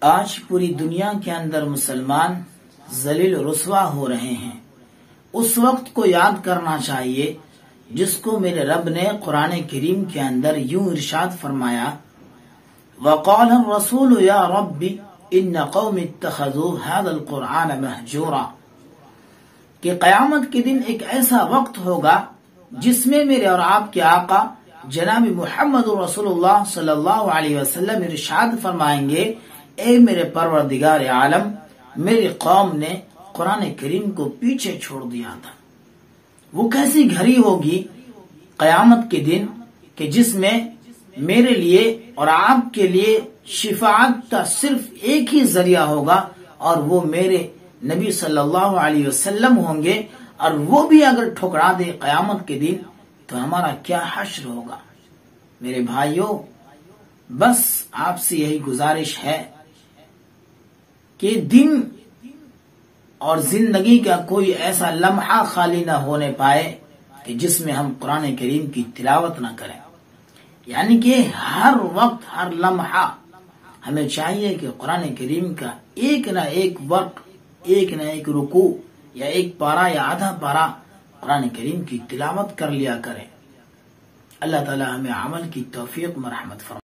آج پوری دنیا کے اندر مسلمان ذلیل و رسوا ہو رہے ہیں۔ اس وقت کو یاد کرنا چاہیے جس کو میرے رب نے قرآن کریم کے اندر یوں ارشاد فرمایا، وقال الرسول یا رب ان قوم اتخذوا هذا القرآن مہجورا، کہ قیامت کے دن ایک ایسا وقت ہوگا جس میں میرے اور آپ کے آقا جناب محمد رسول اللہ صلی اللہ علیہ وسلم ارشاد فرمائیں گے، اے میرے پروردگار عالم، میری قوم نے قرآن کریم کو پیچھے چھوڑ دیا تھا۔ وہ کیسی گھڑی ہوگی قیامت کے دن کہ جس میں میرے لیے اور آپ کے لیے شفاعت کا صرف ایک ہی ذریعہ ہوگا، اور وہ میرے نبی صلی اللہ علیہ وسلم ہوں گے، اور وہ بھی اگر ٹھکرا دے قیامت کے دن تو ہمارا کیا حشر ہوگا۔ میرے بھائیوں، بس آپ سے یہی گزارش ہے کہ دن اور زندگی کا کوئی ایسا لمحہ خالی نہ ہونے پائے کہ جس میں ہم قرآن کریم کی تلاوت نہ کریں، یعنی کہ ہر وقت ہر لمحہ ہمیں چاہیے کہ قرآن کریم کا ایک نہ ایک وقت، ایک نہ ایک رکوع یا ایک پارہ یا آدھا پارہ قرآن کریم کی تلاوت کر لیا کریں۔ اللہ تعالی ہمیں عمل کی توفیق مرحمت فرمائے۔